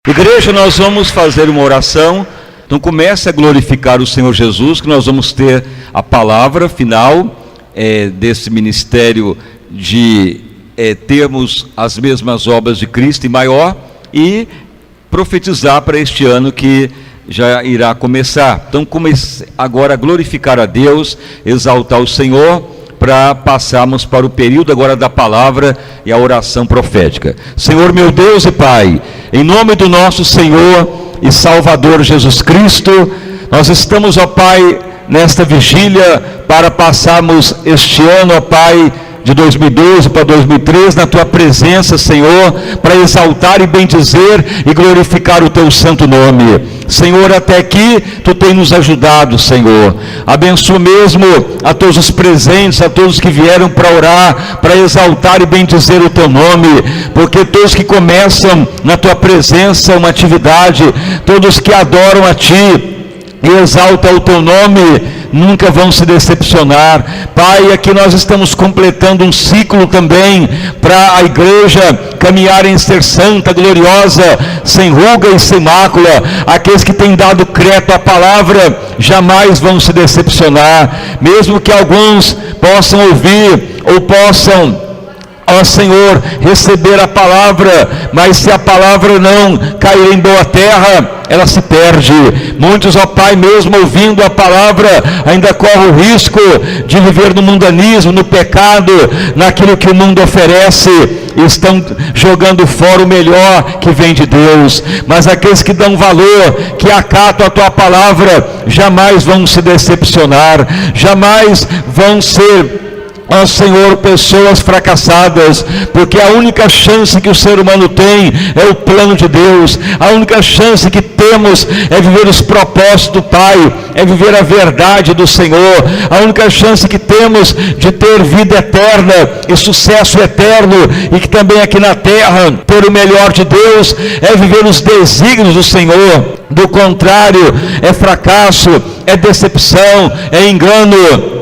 Igreja, nós vamos fazer uma oração. Então comece a glorificar o Senhor Jesus, que nós vamos ter a palavra final desse ministério de termos as mesmas obras de Cristo e maior, e profetizar para este ano que já irá começar. Então comece agora a glorificar a Deus, exaltar o Senhor, para passarmos para o período agora da palavra e a oração profética. Senhor meu Deus e Pai, em nome do nosso Senhor e Salvador Jesus Cristo, nós estamos, ó Pai, nesta vigília para passarmos este ano, ó Pai, de 2012 para 2013, na Tua presença, Senhor, para exaltar e bendizer e glorificar o Teu santo nome. Senhor, até aqui Tu tem nos ajudado, Senhor. Abençoa mesmo a todos os presentes, a todos que vieram para orar, para exaltar e bendizer o Teu nome, porque todos que começam na Tua presença uma atividade, todos que adoram a Ti e exaltam o Teu nome, nunca vão se decepcionar. Pai, aqui nós estamos completando um ciclo também para a igreja caminhar em ser santa, gloriosa, sem ruga e sem mácula. Aqueles que têm dado crédito à palavra jamais vão se decepcionar, mesmo que alguns possam ouvir ou possam, ó Senhor, receber a palavra, mas se a palavra não cair em boa terra, ela se perde. Muitos, ó Pai, mesmo ouvindo a palavra, ainda correm o risco de viver no mundanismo, no pecado, naquilo que o mundo oferece, e estão jogando fora o melhor que vem de Deus. Mas aqueles que dão valor, que acatam a Tua palavra, jamais vão se decepcionar, jamais vão ser, ó Senhor, pessoas fracassadas, porque a única chance que o ser humano tem é o plano de Deus. A única chance que temos é viver os propósitos do Pai, é viver a verdade do Senhor. A única chance que temos de ter vida eterna e sucesso eterno, e que também aqui na terra ter o melhor de Deus, é viver os desígnios do Senhor. Do contrário, é fracasso, é decepção, é engano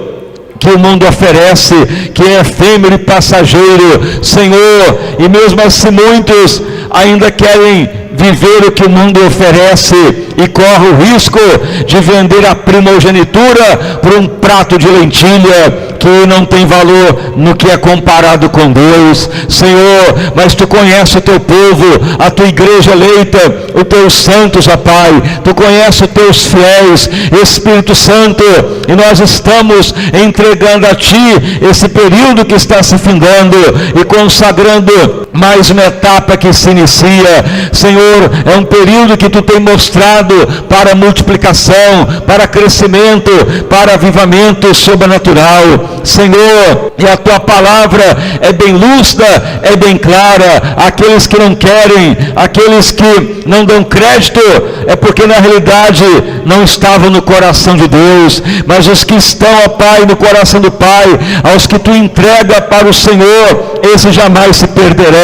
que o mundo oferece, que é efêmero e passageiro, Senhor. E mesmo assim muitos ainda querem viver o que o mundo oferece e corre o risco de vender a primogenitura por um prato de lentilha que não tem valor no que é comparado com Deus, Senhor. Mas Tu conheces o Teu povo, a Tua igreja eleita, os Teus santos, ó Pai. Tu conheces os Teus fiéis, Espírito Santo, e nós estamos entregando a Ti esse período que está se findando e consagrando mais uma etapa que se inicia. Senhor, é um período que Tu tem mostrado para multiplicação, para crescimento, para avivamento sobrenatural, Senhor. E a Tua palavra é bem lúcida, é bem clara. Aqueles que não querem, aqueles que não dão crédito, é porque na realidade não estavam no coração de Deus. Mas os que estão, ó Pai, no coração do Pai, aos que Tu entrega para o Senhor, esses jamais se perderão.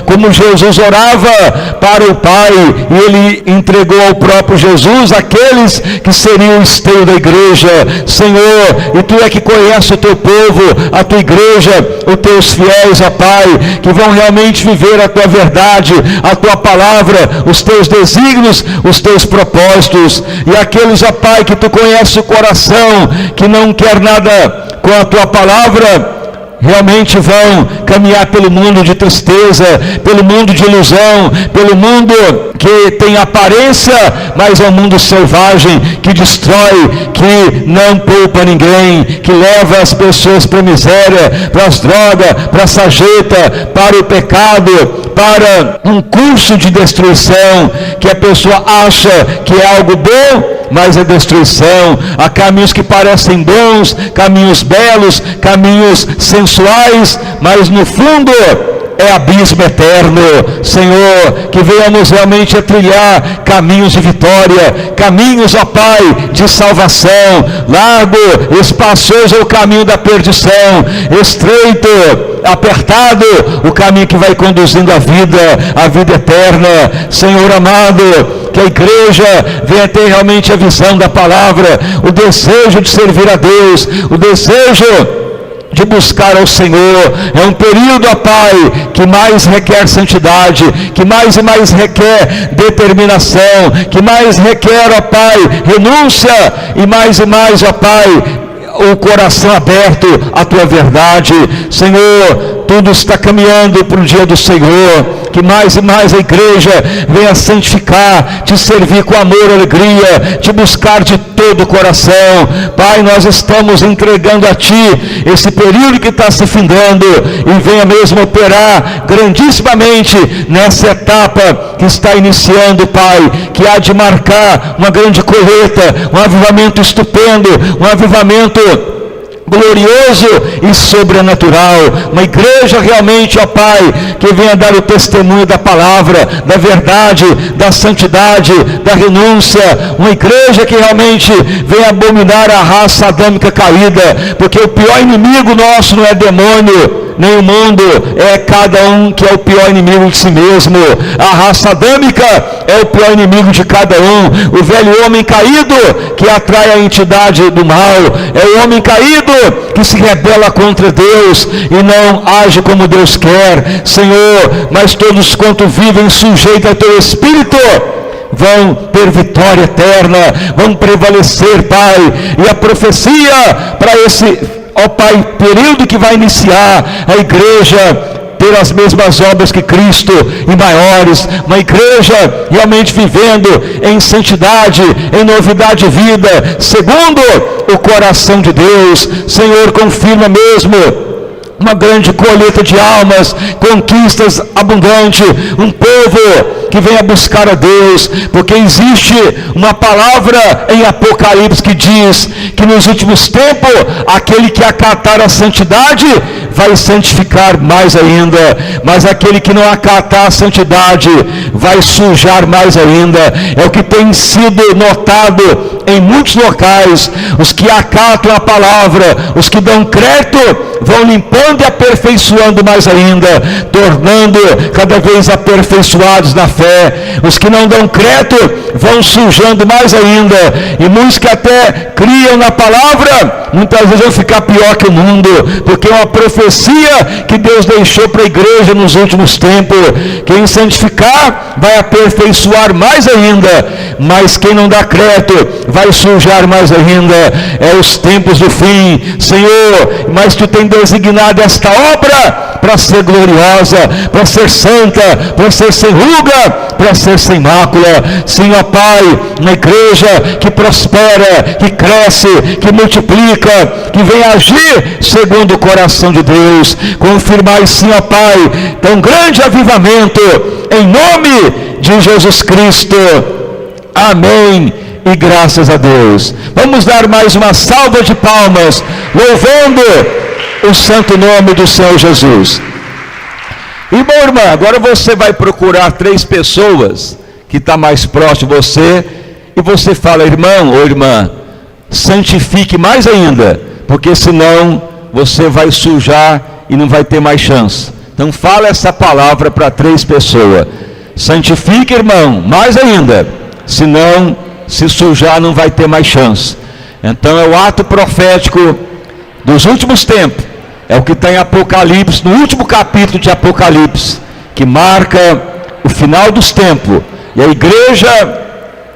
Como Jesus orava para o Pai, e Ele entregou ao próprio Jesus aqueles que seriam o esteio da igreja, Senhor. E Tu é que conhece o Teu povo, a Tua igreja, os Teus fiéis, ó Pai, que vão realmente viver a Tua verdade, a Tua palavra, os Teus desígnios, os Teus propósitos. E aqueles, ó Pai, que Tu conheces o coração, que não quer nada com a Tua palavra, realmente vão caminhar pelo mundo de tristeza, pelo mundo de ilusão, pelo mundo que tem aparência, mas é um mundo selvagem, que destrói, que não poupa ninguém, que leva as pessoas para a miséria, para as drogas, para a sarjeta, para o pecado, para um curso de destruição, que a pessoa acha que é algo bom, mas é destruição. Há caminhos que parecem bons, caminhos belos, caminhos sensuais, mas no fundo é abismo eterno. Senhor, que venhamos realmente a trilhar caminhos de vitória, caminhos, ó Pai, de salvação. Largo, espaçoso é o caminho da perdição, estreito, apertado o caminho que vai conduzindo à vida eterna. Senhor amado, que a igreja venha ter realmente a visão da palavra, o desejo de servir a Deus, o desejo de buscar ao Senhor. É um período, ó Pai, que mais requer santidade, que mais e mais requer determinação, que mais requer, ó Pai, renúncia, e mais, ó Pai, o coração aberto à tua verdade. Senhor, tudo está caminhando para o dia do Senhor, que mais e mais a igreja venha santificar, te servir com amor e alegria, te buscar de todo o coração. Pai, nós estamos entregando a Ti esse período que está se findando, e venha mesmo operar grandissimamente nessa etapa que está iniciando, Pai, que há de marcar uma grande colheita, um avivamento estupendo, um avivamento glorioso e sobrenatural. Uma igreja realmente, ó Pai, que venha dar o testemunho da palavra, da verdade, da santidade, da renúncia. Uma igreja que realmente venha abominar a raça adâmica caída, porque o pior inimigo nosso não é demônio, nem o mundo, é cada um que é o pior inimigo de si mesmo. A raça adâmica é o pior inimigo de cada um. O velho homem caído que atrai a entidade do mal, é o homem caído que se rebela contra Deus e não age como Deus quer. Senhor, mas todos quanto vivem sujeitos ao Teu Espírito vão ter vitória eterna, vão prevalecer, Pai. E a profecia para esse, ó Pai, período que vai iniciar, a igreja ter as mesmas obras que Cristo e maiores, uma igreja realmente vivendo em santidade, em novidade de vida, segundo o coração de Deus. Senhor, confirma mesmo uma grande colheita de almas, conquistas abundantes, um povo que venha buscar a Deus, porque existe uma palavra em Apocalipse que diz que nos últimos tempos, aquele que acatar a santidade vai santificar mais ainda, mas aquele que não acatar a santidade vai sujar mais ainda. É o que tem sido notado em muitos locais. Os que acatam a palavra, os que dão crédito, vão limpando e aperfeiçoando mais ainda, tornando cada vez aperfeiçoados na fé. Os que não dão crédito vão sujando mais ainda, e muitos que até criam na palavra, muitas vezes vão ficar pior que o mundo, porque é uma profecia que Deus deixou para a igreja nos últimos tempos. Quem santificar vai aperfeiçoar mais ainda, mas quem não dá crédito vai sujar mais ainda. É os tempos do fim, Senhor, mas Tu tem designado esta obra para ser gloriosa, para ser santa, para ser sem ruga, para ser sem mácula. Sim, ó Pai, uma igreja que prospera, que cresce, que multiplica, que vem agir segundo o coração de Deus. Confirmai, sim, ó Pai, tão grande avivamento, em nome de Jesus Cristo. Amém. E graças a Deus. Vamos dar mais uma salva de palmas, louvando o santo nome do Senhor Jesus. Irmão, irmã, agora você vai procurar 3 pessoas que estão mais próximo de você, e você fala: irmão ou irmã, santifique mais ainda, porque senão você vai sujar e não vai ter mais chance. Então fala essa palavra para 3 pessoas: santifique, irmão, mais ainda, senão se sujar não vai ter mais chance. Então é o ato profético dos últimos tempos, é o que está em Apocalipse, no último capítulo de Apocalipse, que marca o final dos tempos, e a igreja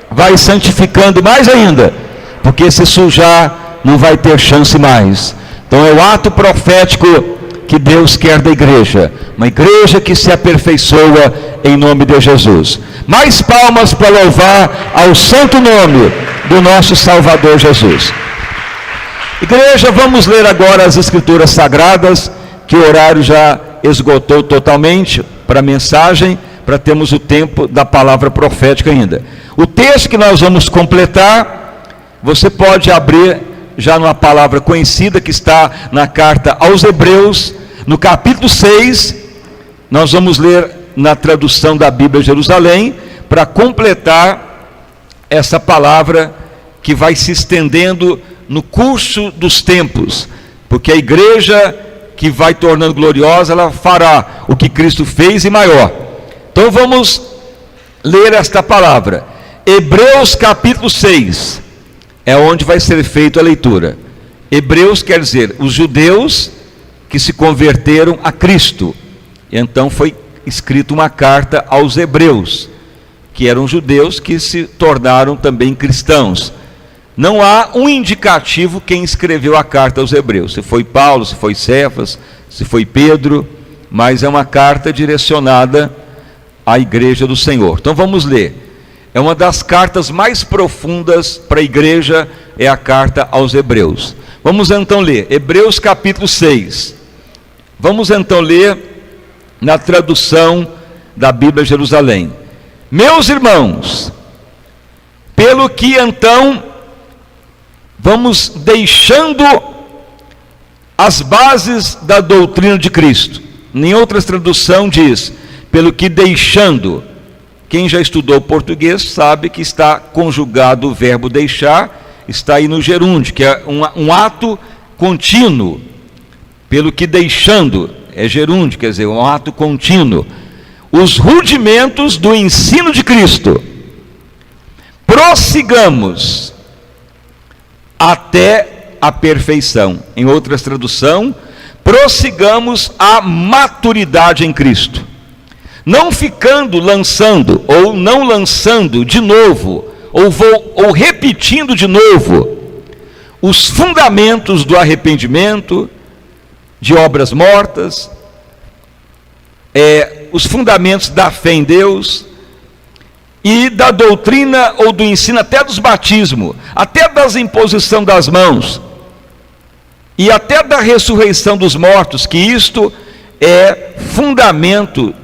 vai santificando mais ainda, porque se sujar não vai ter chance mais. Então é o ato profético que Deus quer da igreja, uma igreja que se aperfeiçoa em nome de Jesus. Mais palmas para louvar ao santo nome do nosso Salvador Jesus. Igreja, vamos ler agora as Escrituras Sagradas, que o horário já esgotou totalmente para a mensagem, para termos o tempo da palavra profética ainda. O texto que nós vamos completar, você pode abrir já numa palavra conhecida que está na carta aos Hebreus, no capítulo 6, nós vamos ler na tradução da Bíblia Jerusalém, para completar essa palavra que vai se estendendo no curso dos tempos, porque a igreja que vai tornando gloriosa, ela fará o que Cristo fez e maior. Então vamos ler esta palavra, Hebreus capítulo 6, é onde vai ser feita a leitura. Hebreus quer dizer os judeus que se converteram a Cristo. Então foi escrita uma carta aos hebreus, que eram judeus que se tornaram também cristãos. Não há um indicativo quem escreveu a carta aos hebreus, se foi Paulo, se foi Cefas, se foi Pedro, mas é uma carta direcionada à igreja do Senhor. Então vamos ler. É uma das cartas mais profundas para a igreja, é a carta aos hebreus. Vamos então ler, Hebreus capítulo 6. Vamos então ler na tradução da Bíblia Jerusalém. Meus irmãos, pelo que então vamos deixando as bases da doutrina de Cristo. Em outras traduções diz, pelo que deixando. Quem já estudou português sabe que está conjugado o verbo deixar, está aí no gerúndio, que é um ato contínuo. Pelo que deixando, é gerúndio, quer dizer, um ato contínuo. Os rudimentos do ensino de Cristo. Prossigamos até a perfeição. Em outras traduções, prossigamos a maturidade em Cristo. Não ficando lançando, ou não lançando de novo, ou repetindo de novo, os fundamentos do arrependimento, de obras mortas, os fundamentos da fé em Deus, e da doutrina ou do ensino, até dos batismos, até das imposição das mãos, e até da ressurreição dos mortos, que isto é fundamento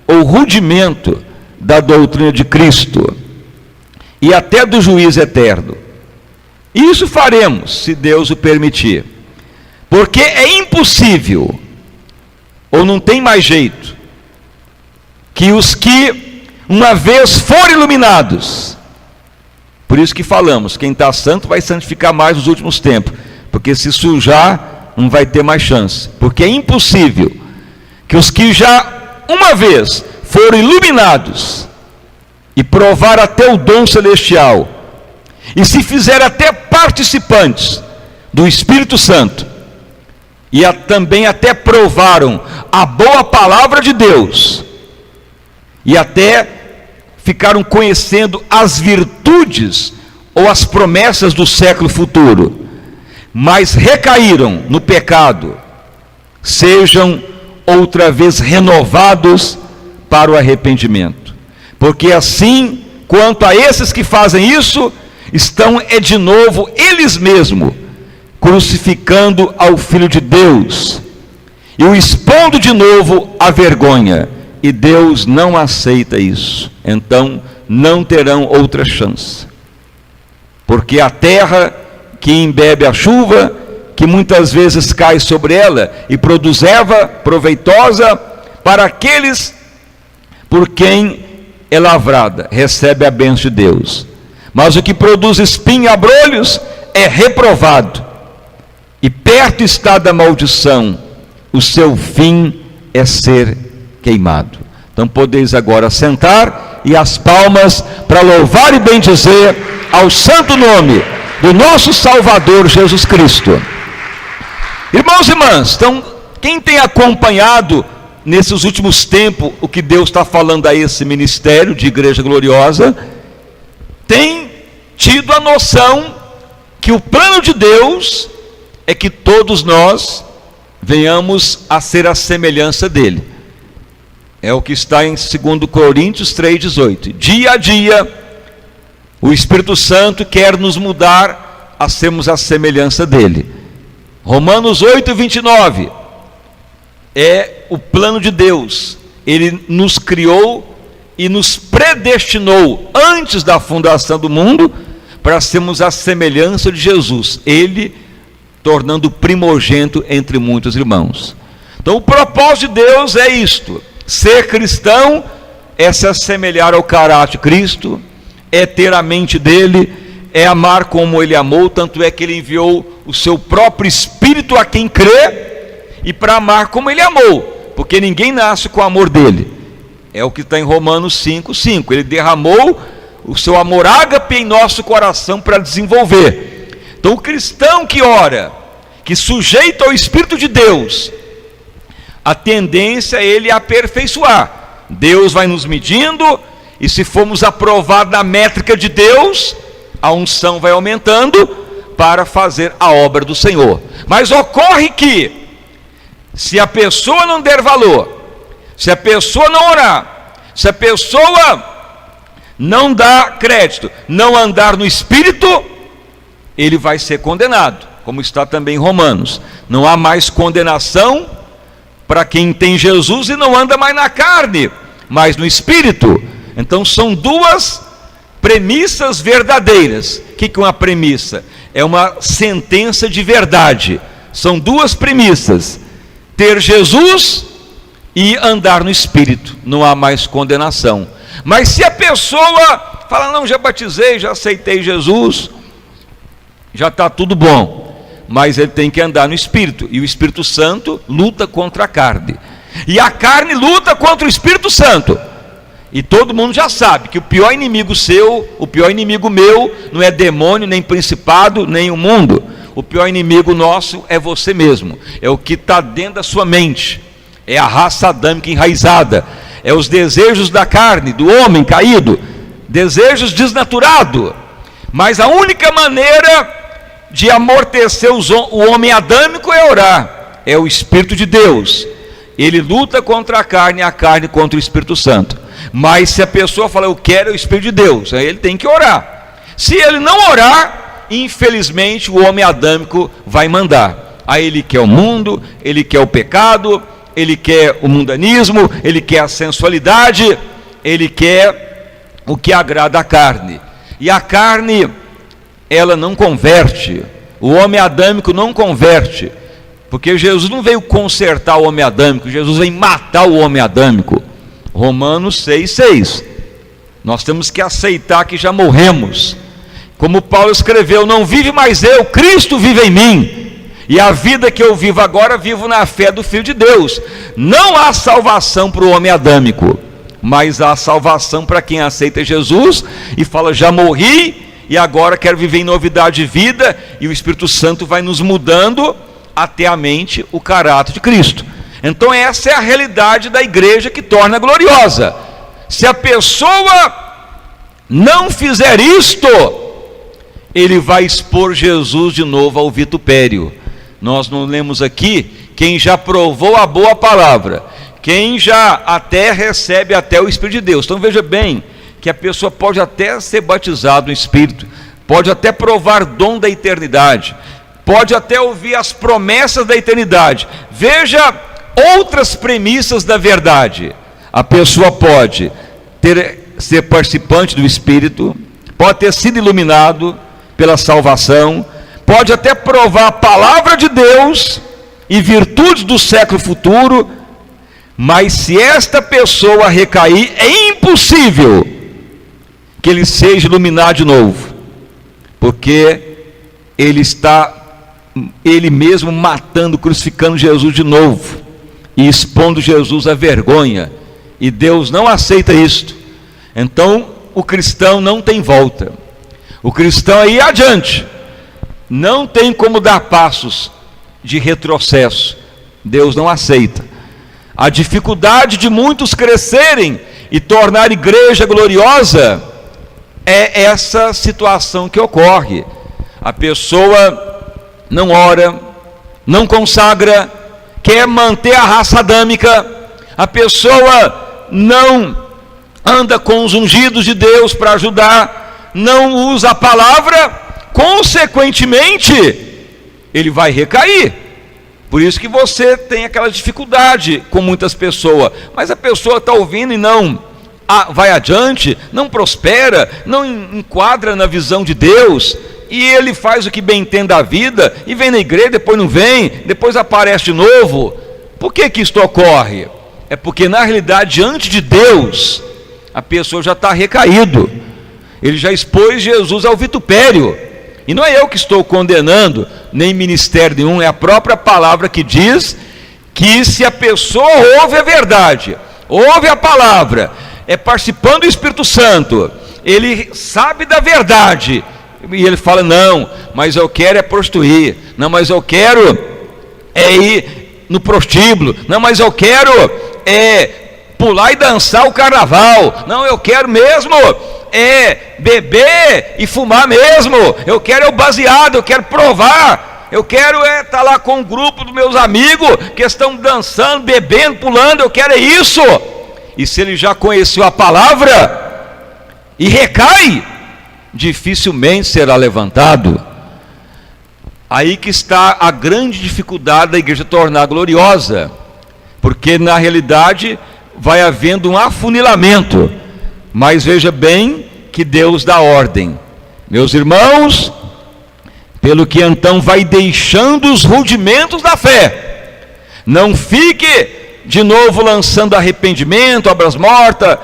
ou rudimento da doutrina de Cristo, e até do juízo eterno. E isso faremos, se Deus o permitir, porque é impossível, ou não tem mais jeito, que os que uma vez forem iluminados, por isso que falamos, quem está santo vai santificar mais nos últimos tempos, porque se sujar, não vai ter mais chance, porque é impossível que os que já uma vez foram iluminados e provar até o dom celestial, e se fizeram até participantes do Espírito Santo, e também até provaram a boa palavra de Deus, e até ficaram conhecendo as virtudes ou as promessas do século futuro, mas recaíram no pecado, sejam outra vez renovados para o arrependimento, porque assim, quanto a esses que fazem isso, estão de novo eles mesmos crucificando ao Filho de Deus e o expondo de novo à vergonha, e Deus não aceita isso. Então não terão outra chance, porque a terra que embebe a chuva, que muitas vezes cai sobre ela e produz erva proveitosa para aqueles por quem é lavrada, recebe a bênção de Deus. Mas o que produz espinho e abrolhos é reprovado, e perto está da maldição, o seu fim é ser queimado. Então podeis agora sentar e as palmas para louvar e bendizer ao santo nome do nosso Salvador Jesus Cristo. Irmãos e irmãs, então, quem tem acompanhado nesses últimos tempos o que Deus está falando a esse ministério de Igreja Gloriosa, tem tido a noção que o plano de Deus é que todos nós venhamos a ser a semelhança dele. É o que está em 2 Coríntios 3,18. Dia a dia, o Espírito Santo quer nos mudar a sermos a semelhança dele. Romanos 8,29 é o plano de Deus. Ele nos criou e nos predestinou antes da fundação do mundo para sermos a semelhança de Jesus, ele tornando primogênito entre muitos irmãos. Então o propósito de Deus é isto: ser cristão é se assemelhar ao caráter de Cristo, é ter a mente dele, é amar como ele amou, tanto é que ele enviou o seu próprio Espírito a quem crê, e para amar como ele amou, porque ninguém nasce com o amor dele. É o que está em Romanos 5,5. Ele derramou o seu amor ágape em nosso coração para desenvolver. Então o cristão que ora, que sujeita ao Espírito de Deus, a tendência é ele aperfeiçoar. Deus vai nos medindo, e se formos aprovados na métrica de Deus, a unção vai aumentando para fazer a obra do Senhor. Mas ocorre que, se a pessoa não der valor, se a pessoa não orar, se a pessoa não dar crédito, não andar no Espírito, ele vai ser condenado, como está também em Romanos. Não há mais condenação para quem tem Jesus e não anda mais na carne, mas no Espírito. Então são duas premissas verdadeiras. O que é uma premissa? É uma sentença de verdade. São duas premissas: ter Jesus e andar no Espírito. Não há mais condenação. Mas se a pessoa fala, não, já batizei, já aceitei Jesus, já está tudo bom, mas ele tem que andar no Espírito, e o Espírito Santo luta contra a carne, e a carne luta contra o Espírito Santo. E todo mundo já sabe que o pior inimigo seu, o pior inimigo meu, não é demônio, nem principado, nem o mundo. O pior inimigo nosso é você mesmo, é o que está dentro da sua mente, é a raça adâmica enraizada, é os desejos da carne, do homem caído, desejos desnaturados. Mas a única maneira de amortecer o homem adâmico é orar, é o Espírito de Deus. Ele luta contra a carne, e a carne contra o Espírito Santo. Mas se a pessoa fala, eu quero o Espírito de Deus, aí ele tem que orar. Se ele não orar, infelizmente o homem adâmico vai mandar. Aí ele quer o mundo, ele quer o pecado, ele quer o mundanismo, ele quer a sensualidade, ele quer o que agrada a carne. E a carne, ela não converte. O homem adâmico não converte, porque Jesus não veio consertar o homem adâmico, Jesus veio matar o homem adâmico. Romanos 6,6. Nós temos que aceitar que já morremos. Como Paulo escreveu, não vive mais eu, Cristo vive em mim. E a vida que eu vivo agora, vivo na fé do Filho de Deus. Não há salvação para o homem adâmico, mas há salvação para quem aceita Jesus e fala, já morri e agora quero viver em novidade de vida. E o Espírito Santo vai nos mudando até a mente, o caráter de Cristo. Então essa é a realidade da igreja que torna gloriosa. Se a pessoa não fizer isto, ele vai expor Jesus de novo ao vitupério. Nós não lemos aqui quem já provou a boa palavra, quem já até recebe até o Espírito de Deus. Então veja bem que a pessoa pode até ser batizada no Espírito, pode até provar dom da eternidade, pode até ouvir as promessas da eternidade. Veja outras premissas da verdade. A pessoa pode ser participante do Espírito, pode ter sido iluminado pela salvação, pode até provar a palavra de Deus e virtudes do século futuro, mas se esta pessoa recair, é impossível que ele seja iluminado de novo, porque ele está, ele mesmo matando, crucificando Jesus de novo, e expondo Jesus à vergonha, e Deus não aceita isto. Então o cristão não tem volta, o cristão aí adiante, não tem como dar passos de retrocesso. Deus não aceita. A dificuldade de muitos crescerem e tornar a igreja gloriosa é essa situação que ocorre. A pessoa não ora, não consagra, quer manter a raça adâmica, a pessoa não anda com os ungidos de Deus para ajudar, não usa a palavra, consequentemente ele vai recair. Por isso que você tem aquela dificuldade com muitas pessoas, mas a pessoa está ouvindo e não vai adiante, não prospera, não enquadra na visão de Deus, e ele faz o que bem entende da vida, e vem na igreja, depois não vem, depois aparece de novo. Por que que isto ocorre? É porque na realidade, diante de Deus, a pessoa já está recaído, ele já expôs Jesus ao vitupério. E não é eu que estou condenando, nem ministério nenhum, é a própria palavra que diz que se a pessoa ouve a verdade, ouve a palavra, é participando do Espírito Santo, ele sabe da verdade, e ele fala, não, mas eu quero é prostituir, não, mas eu quero é ir no prostíbulo. Não, mas eu quero pular e dançar o carnaval. Não, eu quero mesmo beber e fumar mesmo. Eu quero o baseado, eu quero provar. Eu quero estar lá com um grupo dos meus amigos que estão dançando, bebendo, pulando. Eu quero isso. E se ele já conheceu a palavra e recai, dificilmente será levantado. Aí que está a grande dificuldade da igreja tornar gloriosa, porque na realidade vai havendo um afunilamento. Mas veja bem que Deus dá ordem, meus irmãos, pelo que então vai deixando os rudimentos da fé. Não fique de novo lançando arrependimento, obras mortas,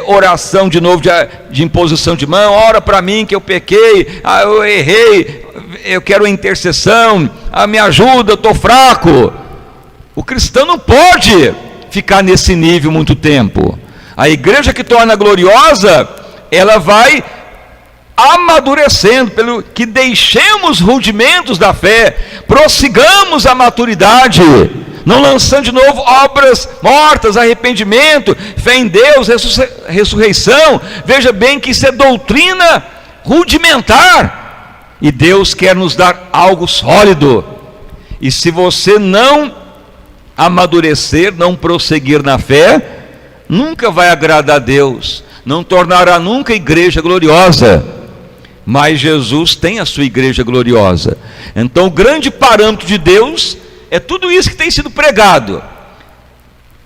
oração de novo de imposição de mão. Ora para mim que eu pequei, eu errei, eu quero a intercessão, me ajuda, eu estou fraco. O cristão não pode ficar nesse nível muito tempo. A igreja que torna gloriosa, ela vai amadurecendo, pelo que deixemos rudimentos da fé, prossigamos a maturidade, não lançando de novo obras mortas, arrependimento, fé em Deus, ressurreição. Veja bem que isso é doutrina rudimentar, e Deus quer nos dar algo sólido. E se você não amadurecer, não prosseguir na fé, nunca vai agradar a Deus, não tornará nunca a igreja gloriosa. Mas Jesus tem a sua igreja gloriosa. Então o grande parâmetro de Deus é tudo isso que tem sido pregado: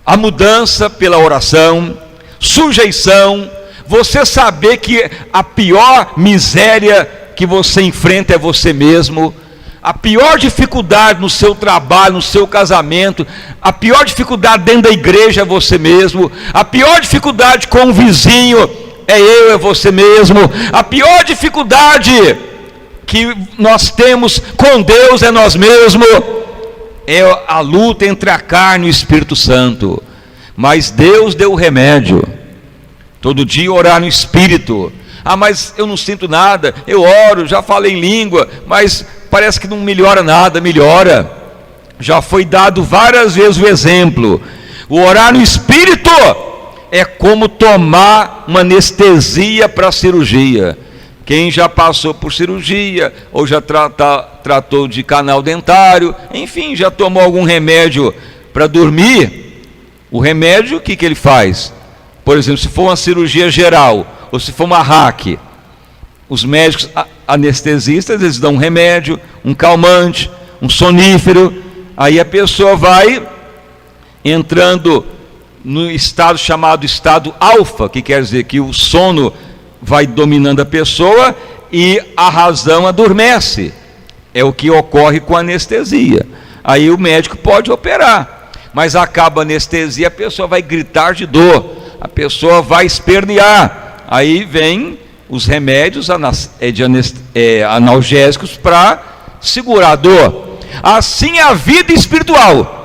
a mudança pela oração, sujeição, você saber que a pior miséria que você enfrenta é você mesmo, a pior dificuldade no seu trabalho, no seu casamento, a pior dificuldade dentro da igreja é você mesmo, a pior dificuldade com o vizinho é você mesmo, a pior dificuldade que nós temos com Deus é nós mesmos. É a luta entre a carne e o Espírito Santo. Mas Deus deu o remédio. Todo dia orar no Espírito. Mas eu não sinto nada, eu oro, já falei em língua, mas parece que não melhora nada. Melhora. Já foi dado várias vezes o exemplo. O orar no Espírito é como tomar uma anestesia para a cirurgia. Quem já passou por cirurgia, ou já tratou de canal dentário, enfim, já tomou algum remédio para dormir, o remédio, o que ele faz? Por exemplo, se for uma cirurgia geral, ou se for uma RAC, os médicos anestesistas, eles dão um remédio, um calmante, um sonífero, aí a pessoa vai entrando no estado chamado estado alfa, que quer dizer que o sono vai dominando a pessoa e a razão adormece. É o que ocorre com a anestesia. Aí o médico pode operar, mas acaba a anestesia, a pessoa vai gritar de dor, a pessoa vai espernear. Aí vem os remédios analgésicos para segurar a dor. Assim é a vida espiritual.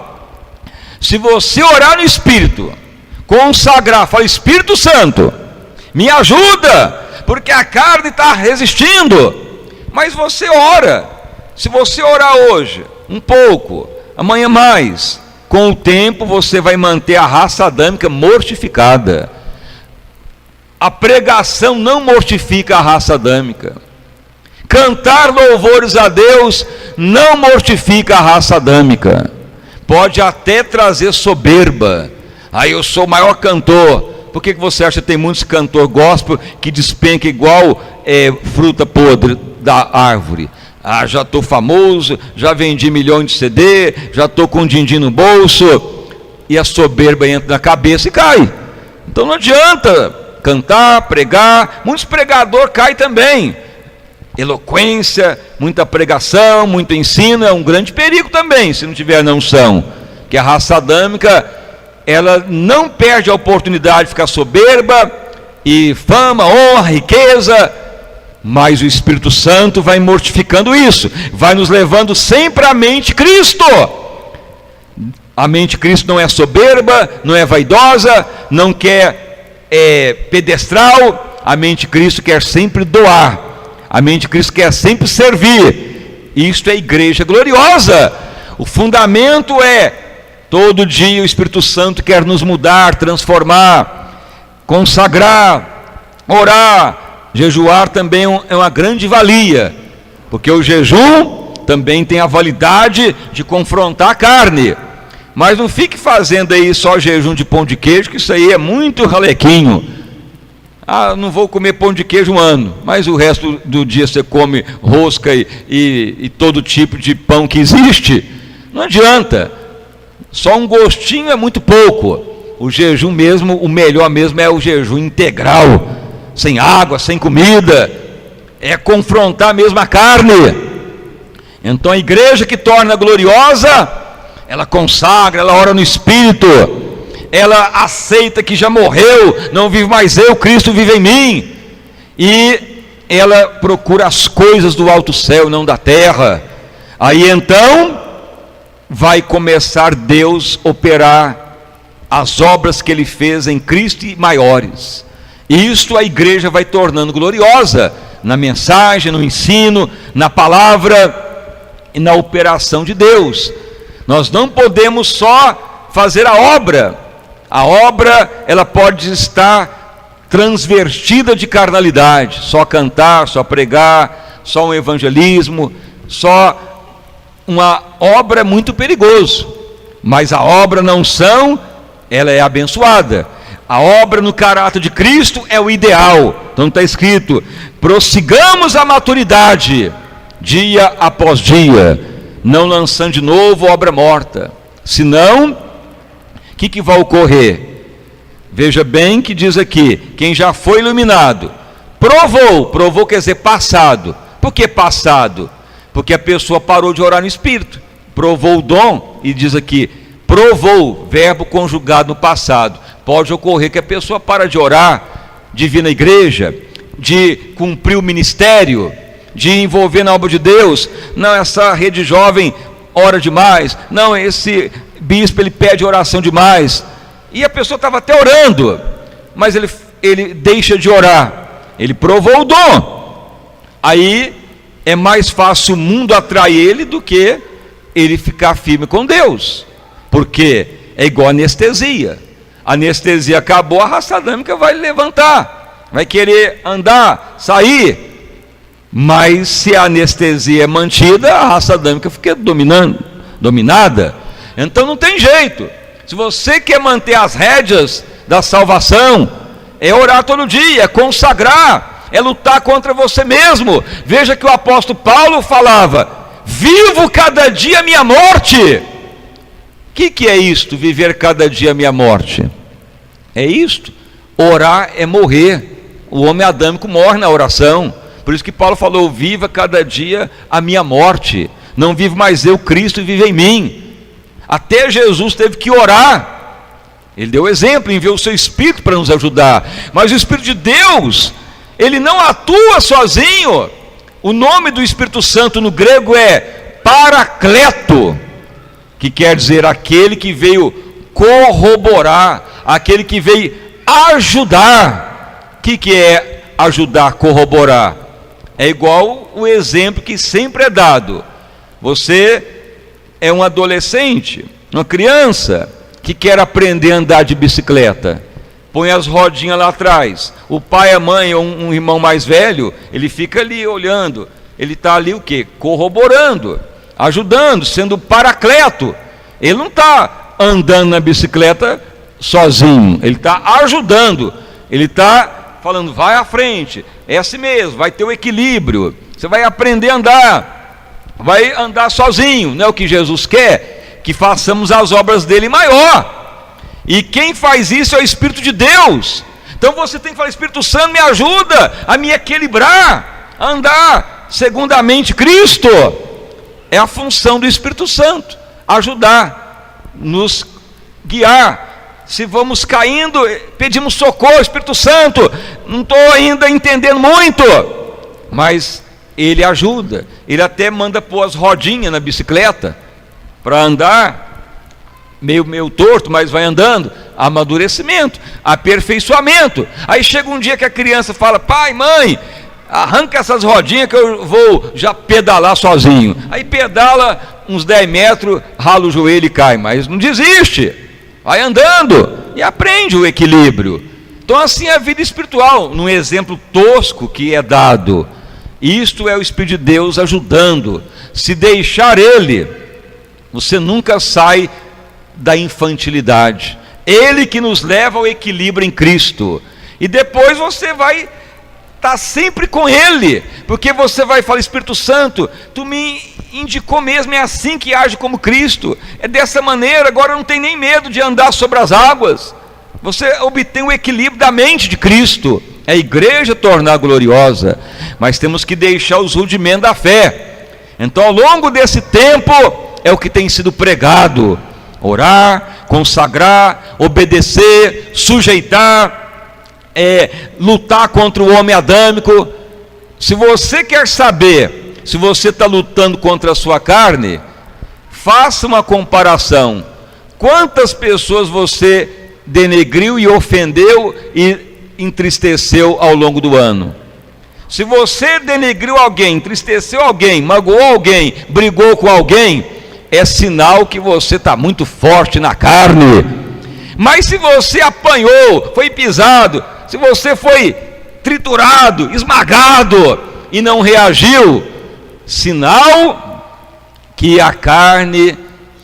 Se você orar no Espírito, consagrar, fala: Espírito Santo, me ajuda, porque a carne está resistindo. Mas você ora. Se você orar hoje um pouco, amanhã mais, com o tempo você vai manter a raça adâmica mortificada. A pregação não mortifica a raça adâmica. Cantar louvores a Deus não mortifica a raça adâmica. Pode até trazer soberba. Eu sou o maior cantor. Por que você acha que tem muitos cantores gospel que despenca igual fruta podre da árvore? Já estou famoso, já vendi milhões de CD, já estou com um din-din no bolso, e a soberba entra na cabeça e cai. Então não adianta cantar, pregar. Muitos pregadores caem também. Eloquência, muita pregação, muito ensino é um grande perigo também, se não tiver a unção. Que a raça adâmica, ela não perde a oportunidade de ficar soberba, e fama, honra, riqueza, mas o Espírito Santo vai mortificando isso, vai nos levando sempre à mente Cristo. A mente Cristo não é soberba, não é vaidosa, não quer pedestral. A mente Cristo quer sempre doar, a mente Cristo quer sempre servir. Isto é igreja gloriosa. O fundamento é Todo dia o Espírito Santo quer nos mudar, transformar, consagrar, orar. Jejuar também é uma grande valia, porque o jejum também tem a validade de confrontar a carne. Mas não fique fazendo aí só jejum de pão de queijo, que isso aí é muito ralequinho. Não vou comer pão de queijo um ano, mas o resto do dia você come rosca e todo tipo de pão que existe. Não adianta. Só um gostinho é muito pouco. O jejum mesmo, o melhor mesmo é o jejum integral, sem água, sem comida. É confrontar mesmo a carne. Então a igreja que torna gloriosa, ela consagra, ela ora no Espírito, ela aceita que já morreu, não vive mais eu, Cristo vive em mim, e ela procura as coisas do alto céu, não da terra. Aí então vai começar Deus a operar as obras que Ele fez em Cristo e maiores. E isto a igreja vai tornando gloriosa, na mensagem, no ensino, na palavra e na operação de Deus. Nós não podemos só fazer a obra. A obra, ela pode estar transvertida de carnalidade, só cantar, só pregar, só um evangelismo, só uma obra é muito perigoso, mas a obra na unção, ela é abençoada. A obra no caráter de Cristo é o ideal. Então está escrito: prossigamos a maturidade, dia após dia, não lançando de novo obra morta. Senão, o que vai ocorrer? Veja bem que diz aqui: quem já foi iluminado, provou quer dizer passado. Por que passado? Porque a pessoa parou de orar no Espírito, provou o dom, e diz aqui, provou, verbo conjugado no passado. Pode ocorrer que a pessoa para de orar, de vir na igreja, de cumprir o ministério, de envolver na obra de Deus. Não, essa rede jovem ora demais, não, esse bispo ele pede oração demais, e a pessoa estava até orando, mas ele deixa de orar, ele provou o dom. Aí é mais fácil o mundo atrair ele do que ele ficar firme com Deus, porque é igual anestesia. A anestesia acabou, a raça adâmica vai levantar, vai querer andar, sair, mas se a anestesia é mantida, a raça adâmica fica dominada. Então não tem jeito. Se você quer manter as rédeas da salvação, é orar todo dia, é consagrar, é lutar contra você mesmo. Veja que o apóstolo Paulo falava: vivo cada dia a minha morte. O que é isto, viver cada dia a minha morte? É isto, orar é morrer. O homem adâmico morre na oração. Por isso que Paulo falou: viva cada dia a minha morte, não vivo mais eu, Cristo vive em mim. Até Jesus teve que orar, ele deu exemplo, enviou o seu Espírito para nos ajudar. Mas o Espírito de Deus, ele não atua sozinho. O nome do Espírito Santo no grego é Paracleto, que quer dizer aquele que veio corroborar, aquele que veio ajudar. O que é ajudar, corroborar? É igual o exemplo que sempre é dado. Você é um adolescente, uma criança que quer aprender a andar de bicicleta. Põe as rodinhas lá atrás. O pai, a mãe ou um irmão mais velho, ele fica ali olhando. Ele está ali o quê? Corroborando, ajudando, sendo paracleto. Ele não está andando na bicicleta sozinho, ele está ajudando. Ele está falando: vai à frente, é assim mesmo, vai ter o equilíbrio, você vai aprender a andar, vai andar sozinho. Não é o que Jesus quer? Que façamos as obras dele maior. E quem faz isso é o Espírito de Deus. Então você tem que falar: Espírito Santo, me ajuda a me equilibrar, a andar segundamente Cristo. É a função do Espírito Santo, ajudar, nos guiar. Se vamos caindo, pedimos socorro, Espírito Santo, não estou ainda entendendo muito, mas ele ajuda. Ele até manda pôr as rodinhas na bicicleta para andar meio torto, mas vai andando. Amadurecimento, aperfeiçoamento. Aí chega um dia que a criança fala: pai, mãe, arranca essas rodinhas que eu vou já pedalar sozinho. Aí pedala uns 10 metros, rala o joelho e cai, mas não desiste, vai andando e aprende o equilíbrio. Então assim é a vida espiritual, num exemplo tosco que é dado. Isto é o Espírito de Deus ajudando. Se deixar Ele, você nunca sai da infantilidade. Ele que nos leva ao equilíbrio em Cristo. E depois você vai estar sempre com Ele, porque você vai falar: Espírito Santo, Tu me indicou mesmo, é assim que age como Cristo, é dessa maneira, agora não tem nem medo de andar sobre as águas. Você obtém o equilíbrio da mente de Cristo. É a igreja tornar gloriosa, mas temos que deixar os rudimentos da fé. Então ao longo desse tempo é o que tem sido pregado: orar, consagrar, obedecer, sujeitar, lutar contra o homem adâmico. Se você quer saber se você está lutando contra a sua carne, faça uma comparação. Quantas pessoas você denegriu e ofendeu e entristeceu ao longo do ano? Se você denegriu alguém, entristeceu alguém, magoou alguém, brigou com alguém, é sinal que você está muito forte na carne. Mas se você apanhou, foi pisado, se você foi triturado, esmagado e não reagiu, sinal que a carne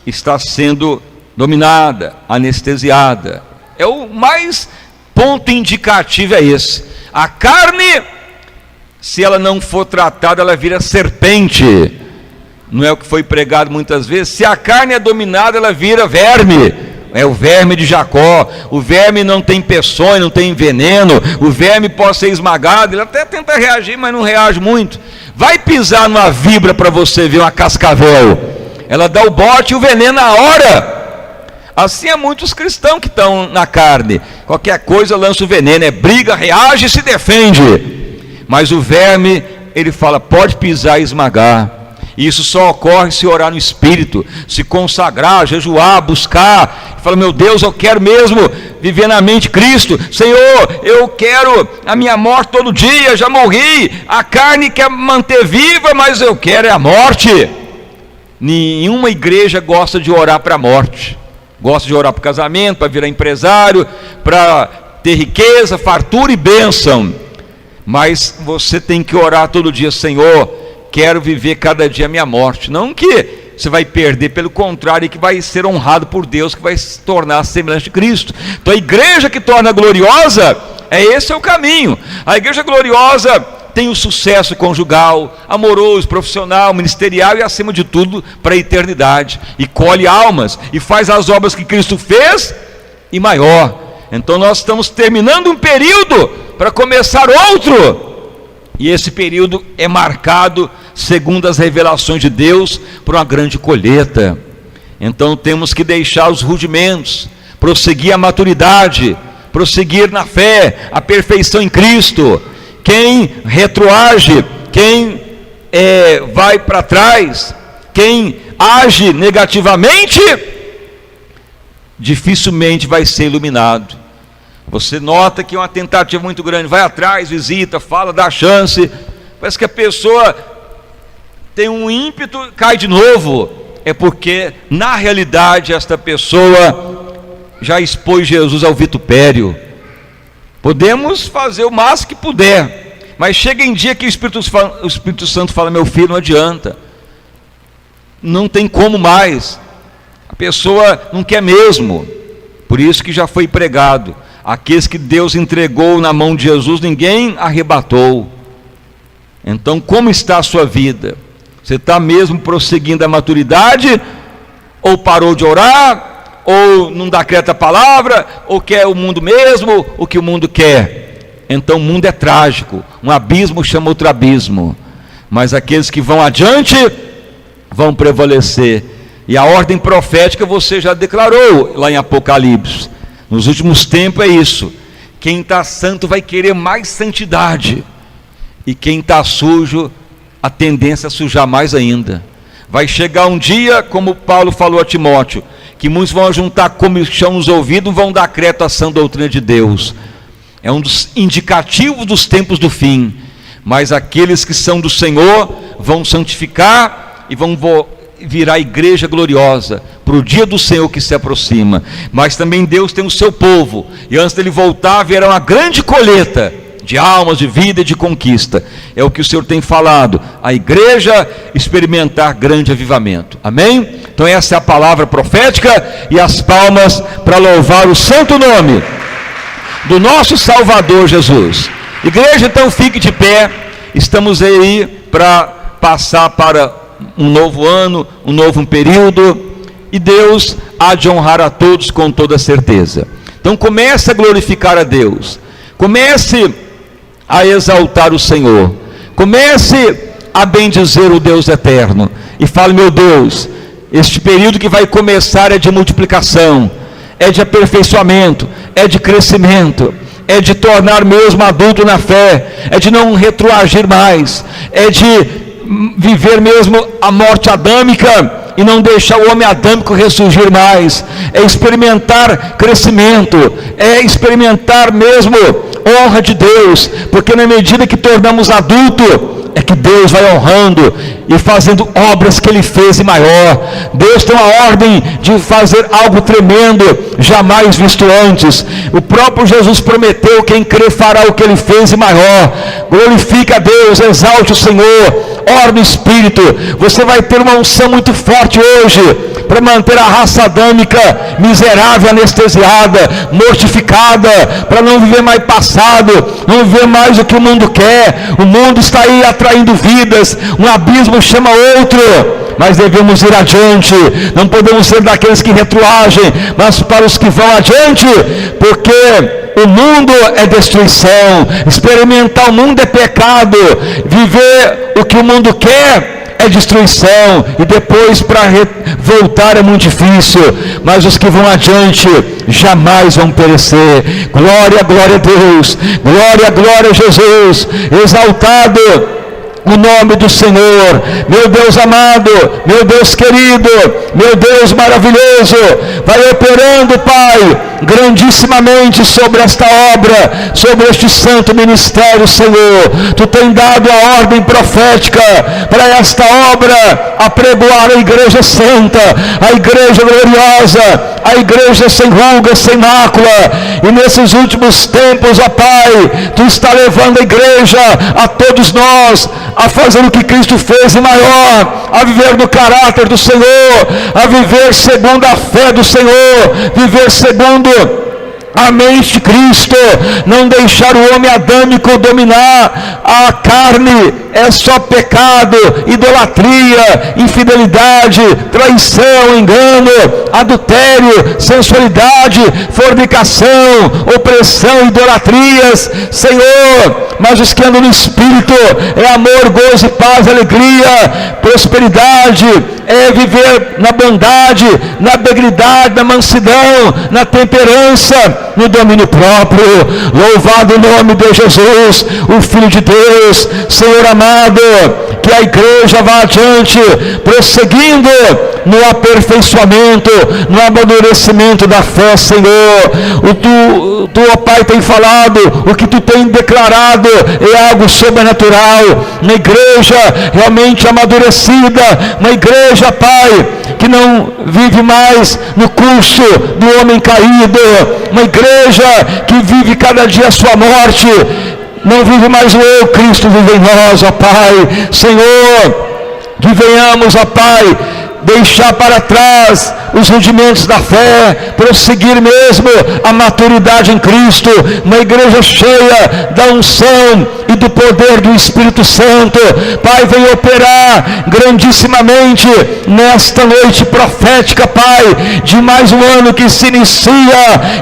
está sendo dominada, anestesiada. É o mais ponto indicativo, é esse. A carne, se ela não for tratada, ela vira serpente. Não é o que foi pregado muitas vezes? Se a carne é dominada, ela vira verme. É o verme de Jacó. O verme não tem peçonha, não tem veneno. O verme pode ser esmagado. Ele até tenta reagir, mas não reage muito. Vai pisar numa víbora para você ver, uma cascavel. Ela dá o bote e o veneno na hora. Assim é muitos cristãos que estão na carne. Qualquer coisa lança o veneno, briga, reage e se defende. Mas o verme, ele fala: pode pisar e esmagar. E isso só ocorre se orar no Espírito, se consagrar, jejuar, buscar. Fala: meu Deus, eu quero mesmo viver na mente de Cristo. Senhor, eu quero a minha morte todo dia, já morri. A carne quer manter viva, mas eu quero é a morte. Nenhuma igreja gosta de orar para a morte. Gosta de orar para o casamento, para virar empresário, para ter riqueza, fartura e bênção. Mas você tem que orar todo dia: Senhor, quero viver cada dia a minha morte. Não que você vai perder, pelo contrário, que vai ser honrado por Deus, que vai se tornar semelhante de Cristo. Então a igreja que torna gloriosa, esse é o caminho. A igreja gloriosa tem o sucesso conjugal, amoroso, profissional, ministerial e acima de tudo para a eternidade, e colhe almas e faz as obras que Cristo fez e maior. Então nós estamos terminando um período para começar outro, e esse período é marcado, segundo as revelações de Deus, por uma grande colheita. Então temos que deixar os rudimentos, prosseguir a maturidade, prosseguir na fé, a perfeição em Cristo. Quem retroage, quem vai para trás, quem age negativamente, dificilmente vai ser iluminado. Você nota que é uma tentativa muito grande, vai atrás, visita, fala, dá chance, parece que a pessoa tem um ímpeto, cai de novo. É porque na realidade esta pessoa já expôs Jesus ao vitupério. Podemos fazer o máximo que puder, mas chega em dia que o Espírito Santo fala: meu filho, não adianta, não tem como mais, a pessoa não quer mesmo. Por isso que já foi pregado: aqueles que Deus entregou na mão de Jesus, ninguém arrebatou. Então como está a sua vida? Você está mesmo prosseguindo a maturidade? Ou parou de orar? Ou não dá crédito à palavra? Ou quer o mundo mesmo? O que o mundo quer? Então o mundo é trágico, um abismo chama outro abismo, mas aqueles que vão adiante vão prevalecer. E a ordem profética você já declarou lá em Apocalipse. Nos últimos tempos é isso: quem está santo vai querer mais santidade, e quem está sujo, a tendência é sujar mais ainda. Vai chegar um dia, como Paulo falou a Timóteo, que muitos vão juntar comichão nos ouvidos, vão dar crédito à sã doutrina de Deus. É um dos indicativos dos tempos do fim. Mas aqueles que são do Senhor vão santificar e virá a igreja gloriosa para o dia do Senhor que se aproxima. Mas também Deus tem o seu povo, e antes dele voltar haverá uma grande colheita de almas, de vida e de conquista. É o que o Senhor tem falado, a igreja experimentar grande avivamento. Amém? Então essa é a palavra profética, e as palmas para louvar o santo nome do nosso Salvador Jesus. Igreja, então fique de pé. Estamos aí para passar para um novo ano, um novo período, e Deus há de honrar a todos com toda certeza. Então comece a glorificar a Deus, comece a exaltar o Senhor, comece a bendizer o Deus eterno, e fale: meu Deus, este período que vai começar é de multiplicação, é de aperfeiçoamento, é de crescimento, é de tornar mesmo adulto na fé, é de não retroagir mais, é de viver mesmo a morte adâmica e não deixar o homem adâmico ressurgir mais, é experimentar crescimento, é experimentar mesmo honra de Deus, porque na medida que tornamos adulto, é que Deus vai honrando e fazendo obras que Ele fez e maior. Deus tem uma ordem de fazer algo tremendo, jamais visto antes. O próprio Jesus prometeu: quem crê fará o que Ele fez e maior. Glorifique a Deus, exalte o Senhor, ore no Espírito. Você vai ter uma unção muito forte hoje, para manter a raça adâmica miserável, anestesiada, mortificada, para não viver mais passado, não viver mais o que o mundo quer. O mundo está aí atraindo vidas, um abismo chama outro, mas devemos ir adiante. Não podemos ser daqueles que retroagem, mas para os que vão adiante, porque o mundo é destruição, experimentar o mundo é pecado, viver o que o mundo quer é destruição, e depois para voltar é muito difícil, mas os que vão adiante jamais vão perecer. Glória, glória a Deus, glória, glória a Jesus, exaltado o nome do Senhor. Meu Deus amado, meu Deus querido, meu Deus maravilhoso, vai operando, Pai, grandissimamente sobre esta obra, sobre este santo ministério, Senhor. Tu tem dado a ordem profética para esta obra, apregoar a igreja santa, a igreja gloriosa, a igreja sem ruga, sem mácula. E nesses últimos tempos, ó Pai, Tu está levando a igreja, a todos nós, a fazer o que Cristo fez e maior, a viver no caráter do Senhor, a viver segundo a fé do Senhor, viver segundo a mente de Cristo, não deixar o homem adâmico dominar a carne. É só pecado, idolatria, infidelidade, traição, engano, adultério, sensualidade, fornicação, opressão, idolatrias, Senhor. Mas os que andam no Espírito é amor, gozo, paz, alegria, prosperidade, é viver na bondade, na benignidade, na mansidão, na temperança, no domínio próprio. Louvado o nome de Jesus, o Filho de Deus. Senhor amado, que a igreja vá adiante, prosseguindo no aperfeiçoamento, no amadurecimento da fé, Senhor. Tu, ó Pai, tem falado, o que Tu tem declarado é algo sobrenatural. Uma igreja realmente amadurecida, uma igreja, Pai, que não vive mais no curso do homem caído, uma igreja que vive cada dia a sua morte. Não vive mais o eu, Cristo vive em nós, ó Pai. Senhor, que venhamos, ó Pai, deixar para trás os rudimentos da fé, prosseguir mesmo a maturidade em Cristo, uma igreja cheia da unção e do poder do Espírito Santo. Pai, vem operar grandissimamente nesta noite profética, Pai, de mais um ano que se inicia,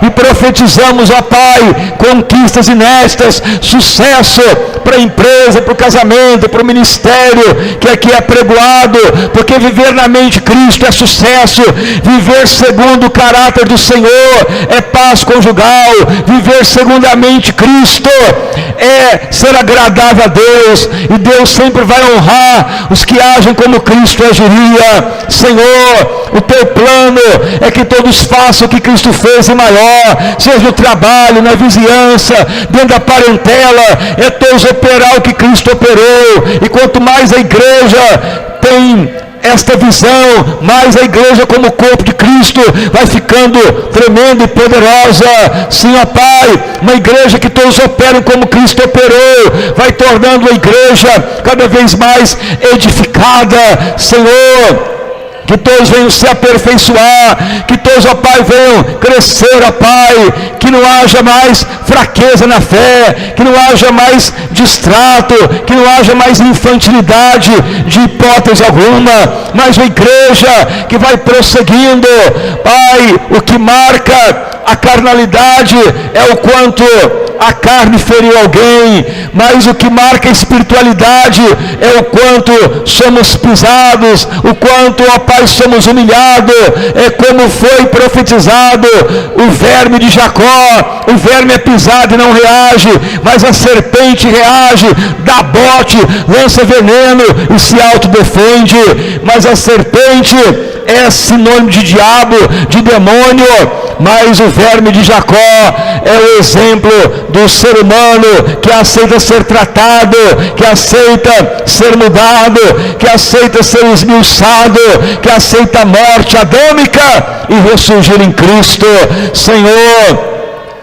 e profetizamos, ó Pai, conquistas inéditas, sucesso para a empresa, para o casamento, para o ministério que aqui é pregoado, porque viver na mente de Cristo é sucesso. Viver segundo o caráter do Senhor é paz conjugal. Viver segundo a mente de Cristo é ser agradável a Deus, e Deus sempre vai honrar os que agem como Cristo agiria. Senhor, o Teu plano é que todos façam o que Cristo fez e maior, seja no trabalho, na vizinhança, dentro da parentela, é todos operar o que Cristo operou. E quanto mais a igreja tem esta visão, mais a igreja como corpo de Cristo vai ficando tremenda e poderosa. Sim, ó Pai, uma igreja que todos operam como Cristo operou, vai tornando a igreja cada vez mais edificada, Senhor. Que todos venham se aperfeiçoar, que todos, ó Pai, venham crescer, ó Pai, que não haja mais fraqueza na fé, que não haja mais distrato, que não haja mais infantilidade de hipótese alguma, mas uma igreja que vai prosseguindo. Pai, o que marca a carnalidade é o quanto a carne feriu alguém, mas o que marca a espiritualidade é o quanto somos pisados, o quanto, ó Pai, somos humilhados. É como foi profetizado: o verme de Jacó, o verme é pisado e não reage, mas a serpente reage, dá bote, lança veneno e se autodefende. Mas a serpente é sinônimo de diabo, de demônio, mas o verme de Jacó é o exemplo do ser humano que aceita ser tratado, que aceita ser mudado, que aceita ser esmiuçado, que aceita a morte adâmica e ressurgir em Cristo. Senhor,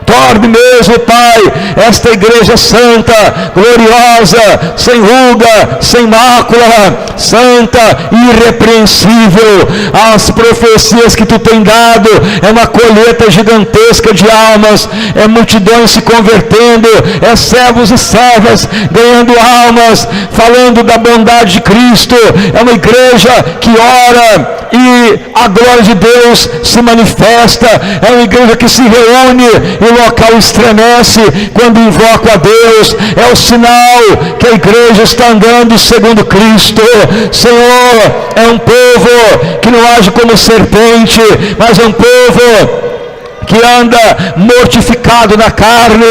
torne mesmo, Pai, esta igreja santa, gloriosa, sem ruga, sem mácula, santa e irrepreensível. As profecias que Tu tem dado é uma colheita gigantesca de almas, é multidões se convertendo, é servos e servas ganhando almas, falando da bondade de Cristo. É uma igreja que ora e a glória de Deus se manifesta. É uma igreja que se reúne e o local estremece quando invoca a Deus. É o sinal que a igreja está andando segundo Cristo. Senhor, é um povo que não age como serpente, mas é um povo que anda mortificado na carne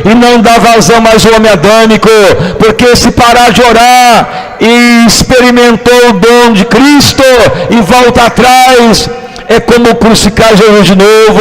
e não dá vazão mais ao homem adâmico, porque se parar de orar e experimentou o dom de Cristo e volta atrás, é como crucificar Jesus de novo,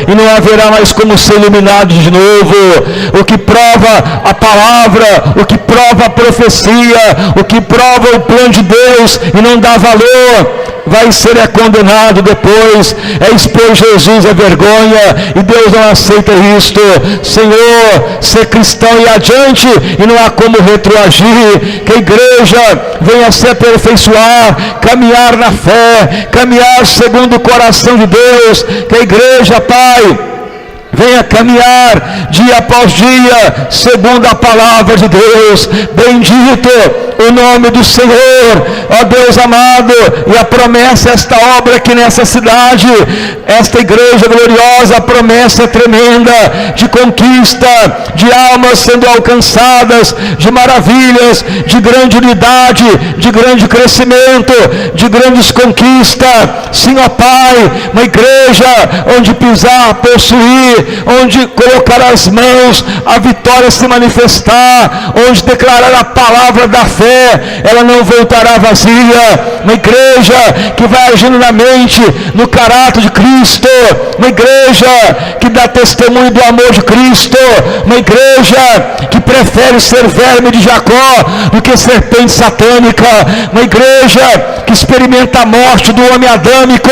e não haverá mais como ser iluminado de novo. O que prova a palavra, o que prova a profecia, o que prova o plano de Deus e não dá valor, vai ser condenado depois, é expor Jesus à vergonha, e Deus não aceita isto. Senhor, ser cristão e adiante, e não há como retroagir. Que a igreja venha se aperfeiçoar, caminhar na fé, caminhar segundo o coração de Deus. Que a igreja, Pai, venha caminhar dia após dia, segundo a palavra de Deus. Bendito o nome do Senhor, ó Deus amado, e a promessa, esta obra aqui nessa cidade, esta igreja gloriosa, a promessa tremenda de conquista, de almas sendo alcançadas, de maravilhas, de grande unidade, de grande crescimento, de grandes conquistas. Sim, ó Pai, uma igreja onde pisar, possuir, onde colocar as mãos, a vitória se manifestar, onde declarar a palavra da fé, ela não voltará vazia. Uma igreja que vai agindo na mente, no caráter de Cristo, uma igreja que dá testemunho do amor de Cristo, uma igreja que prefere ser verme de Jacó do que serpente satânica, uma igreja que experimenta a morte do homem adâmico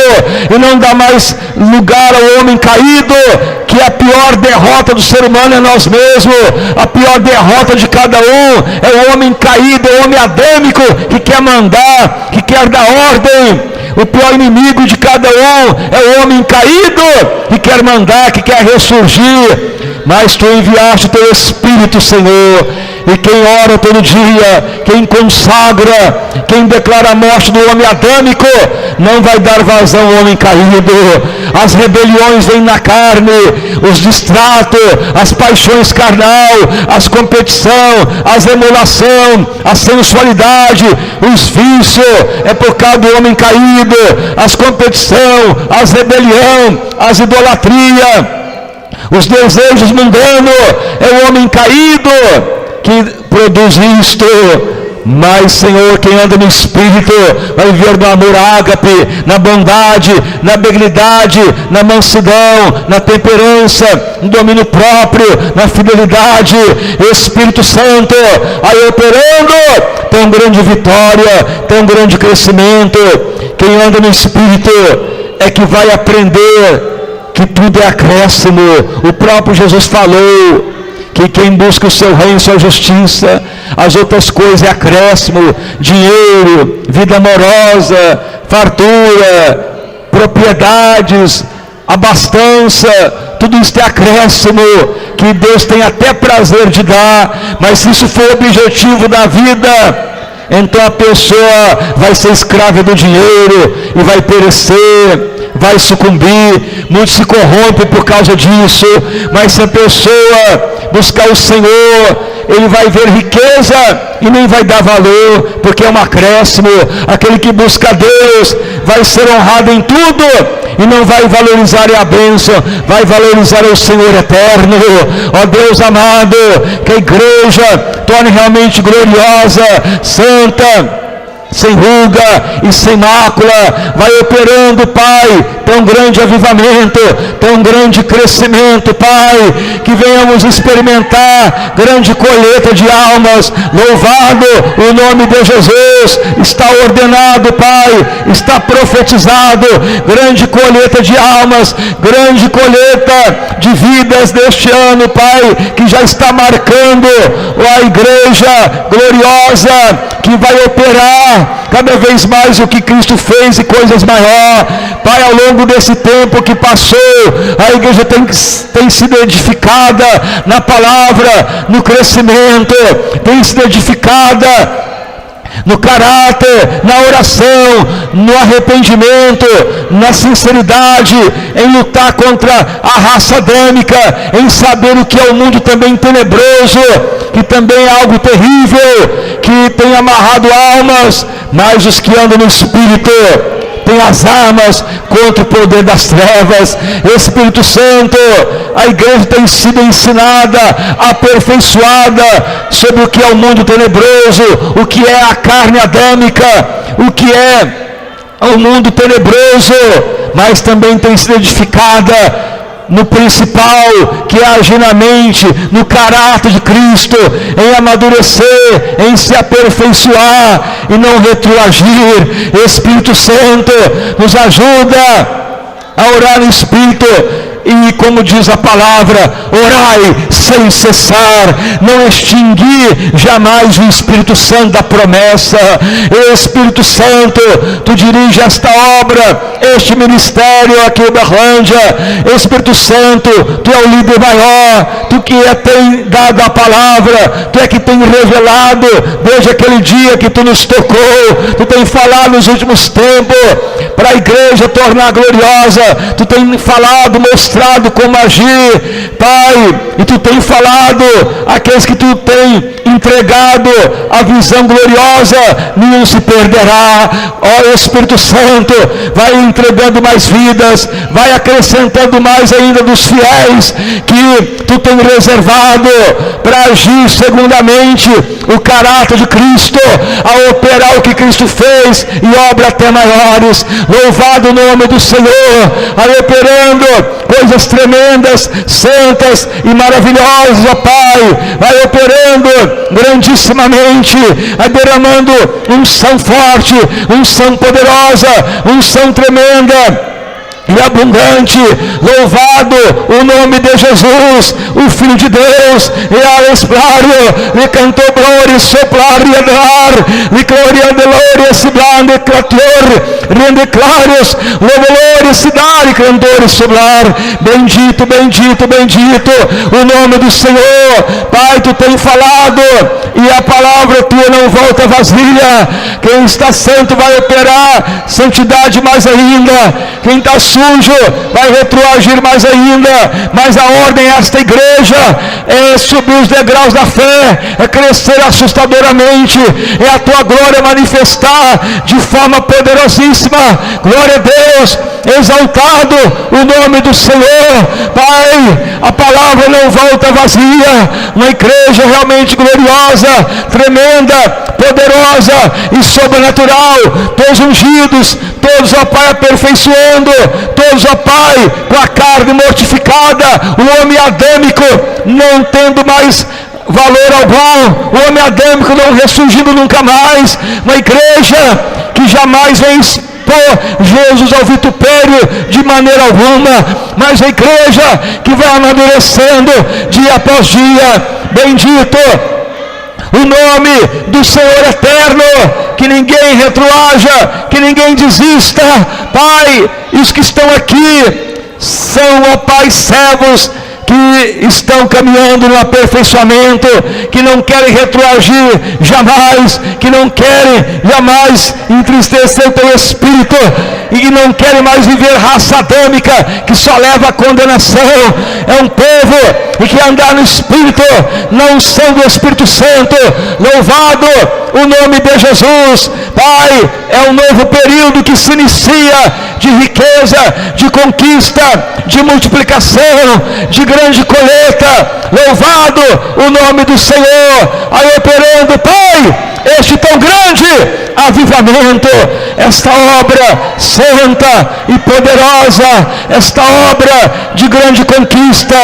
e não dá mais lugar ao homem caído, que a pior derrota do ser humano é nós mesmos. A pior derrota de cada um é o homem caído, é o homem adâmico que quer mandar, que quer dar ordem. O pior inimigo de cada um é o homem caído que quer mandar, que quer ressurgir. Mas Tu enviaste o Teu Espírito, Senhor, e quem ora todo dia, quem consagra, quem declara a morte do homem adâmico, não vai dar vazão ao homem caído. As rebeliões vêm na carne, os distratos, as paixões carnal, as competição, as emulação, a sensualidade, os vícios, é por causa do homem caído. As competição, as rebelião, as idolatria, os desejos mundanos, é o homem caído que produz isto. Mas, Senhor, quem anda no Espírito vai viver no amor ágape, na bondade, na benignidade, na mansidão, na temperança, no domínio próprio, na fidelidade. Espírito Santo aí operando tão grande grande vitória, tem um grande crescimento. Quem anda no Espírito é que vai aprender que tudo é acréscimo. O próprio Jesus falou que quem busca o seu reino e sua justiça, as outras coisas é acréscimo: dinheiro, vida amorosa, fartura, propriedades, abastança, tudo isso é acréscimo, que Deus tem até prazer de dar, mas se isso for o objetivo da vida, então a pessoa vai ser escrava do dinheiro e vai perecer, vai sucumbir. Muitos se corrompem por causa disso. Mas se a pessoa buscar o Senhor, ele vai ver riqueza e nem vai dar valor, porque é um acréscimo. Aquele que busca Deus vai ser honrado em tudo e não vai valorizar a bênção, vai valorizar o Senhor eterno. Ó Deus amado, que a igreja torne realmente gloriosa, santa, sem ruga e sem mácula. Vai operando, Pai, tão grande avivamento, tão grande crescimento, Pai, que venhamos experimentar grande colheita de almas. Louvado o nome de Jesus. Está ordenado, Pai, está profetizado grande colheita de almas, grande colheita de vidas deste ano, Pai, que já está marcando a igreja gloriosa, que vai operar cada vez mais o que Cristo fez e coisas maiores. Pai, ao longo desse tempo que passou, a igreja tem sido edificada na palavra, no crescimento, tem sido edificada no caráter, na oração, no arrependimento, na sinceridade, em lutar contra a raça adâmica, em saber o que é o mundo também tenebroso, que também é algo terrível, que tem amarrado almas, mas os que andam no Espírito tem as armas contra o poder das trevas. Espírito Santo, a igreja tem sido ensinada, aperfeiçoada sobre o que é o mundo tenebroso, o que é a carne adâmica, o que é o mundo tenebroso, mas também tem sido edificada no principal, que é agir na mente, no caráter de Cristo, em amadurecer, em se aperfeiçoar e não retroagir. Espírito Santo, nos ajuda a orar no Espírito. E como diz a palavra, orai sem cessar, não extinguir jamais o Espírito Santo da promessa. Espírito Santo, tu dirige esta obra, este ministério aqui em Uberlândia. Espírito Santo, tu é o líder maior, tu que tem dado a palavra, tu é que tem revelado desde aquele dia que tu nos tocou, tu tem falado nos últimos tempos para a igreja tornar gloriosa, tu tem falado, mostrado como agir, Pai, e tu tem falado aqueles que tu tem entregado a visão gloriosa, nenhum se perderá. Ó Espírito Santo, vai entregando mais vidas, vai acrescentando mais ainda dos fiéis que tu tem reservado para agir segundamente o caráter de Cristo, a operar o que Cristo fez e obra até maiores. Louvado o nome do Senhor, a operando coisas tremendas, santas e maravilhosas, ó Pai, vai operando grandissimamente, derramando unção forte, unção poderosa, unção tremenda e abundante. Louvado o nome de Jesus, o Filho de Deus, e a esplário, lhe cantou glória, soplar e adorar, lhe glória de glória, se blande, clator, rende claros, louvor e se dar, e cantor e sobrar. Bendito, bendito, bendito o nome do Senhor. Pai, tu tem falado, e a palavra tua não volta vazia. Quem está santo vai operar santidade mais ainda. Quem está sujo vai retroagir mais ainda. Mas a ordem desta igreja é subir os degraus da fé, é crescer assustadoramente, é a tua glória manifestar de forma poderosíssima. Glória a Deus, exaltado o nome do Senhor. Pai, a palavra não volta vazia. Uma igreja realmente gloriosa, tremenda, poderosa e sobrenatural. Todos ungidos, todos, ó Pai, aperfeiçoando, todos, ó Pai, com a carne mortificada, o homem adâmico não tendo mais valor algum, o homem adâmico não ressurgindo nunca mais, uma igreja que jamais vem expor Jesus ao vitupério de maneira alguma, mas a igreja que vai amadurecendo dia após dia. Bendito o nome do Senhor eterno, que ninguém retroaja, que ninguém desista. Pai, os que estão aqui são, ó Pai, servos que estão caminhando no aperfeiçoamento, que não querem retroagir jamais, que não querem jamais entristecer o teu espírito, e que não querem mais viver raça adâmica, que só leva a condenação. É um povo e que andar no Espírito, não são do Espírito Santo. Louvado o nome de Jesus. Pai, é um novo período que se inicia, de riqueza, de conquista, de multiplicação, de grande colheita. Louvado o nome do Senhor, aí operando, Pai, este tão grande avivamento, esta obra santa e poderosa, esta obra de grande conquista.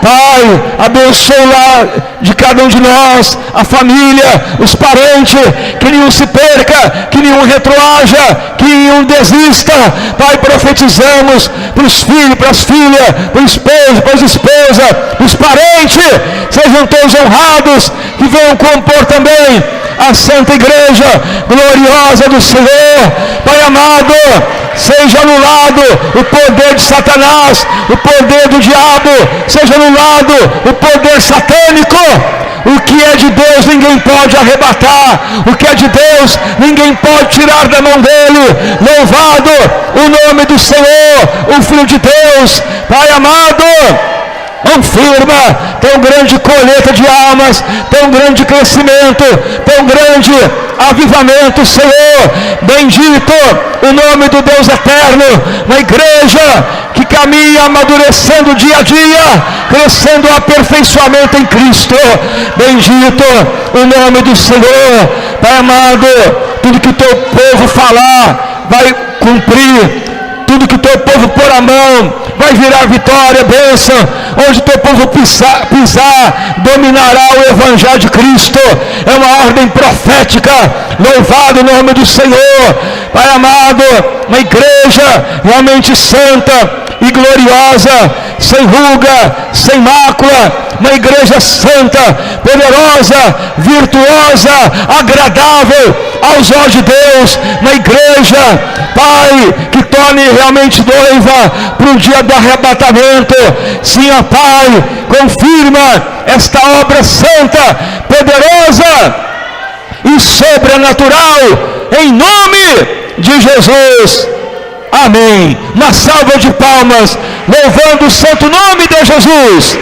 Pai, abençoa lá de cada um de nós, a família, os parentes, que nenhum se perca, que nenhum retroaja, que nenhum desista. Pai, profetizamos para os filhos, para as filhas, para o esposo, para as esposas, os parentes, sejam todos honrados, que venham compor também a Santa Igreja gloriosa do Senhor. Pai amado, seja anulado o poder de Satanás, o poder do diabo, seja anulado o poder satânico. O que é de Deus ninguém pode arrebatar, o que é de Deus ninguém pode tirar da mão dele. Louvado o nome do Senhor, o Filho de Deus. Pai amado, confirma tão grande colheita de almas, tão grande crescimento, tão grande avivamento, Senhor. Bendito o nome do Deus eterno, uma igreja que caminha amadurecendo dia a dia, crescendo o aperfeiçoamento em Cristo. Bendito o nome do Senhor. Pai amado, tudo que o teu povo falar vai cumprir, tudo que o teu povo pôr a mão vai virar vitória, bênção. Onde o teu povo pisar, dominará o Evangelho de Cristo. É uma ordem profética. Louvado o nome do Senhor. Pai amado, uma igreja realmente santa e gloriosa, sem ruga, sem mácula, uma igreja santa, poderosa, virtuosa, agradável aos olhos de Deus, uma igreja, Pai, que torne realmente noiva para o dia do arrebatamento. Sim, ó Pai, confirma esta obra santa, poderosa e sobrenatural, em nome de Jesus. Amém. Uma salva de palmas, louvando o santo nome de Jesus.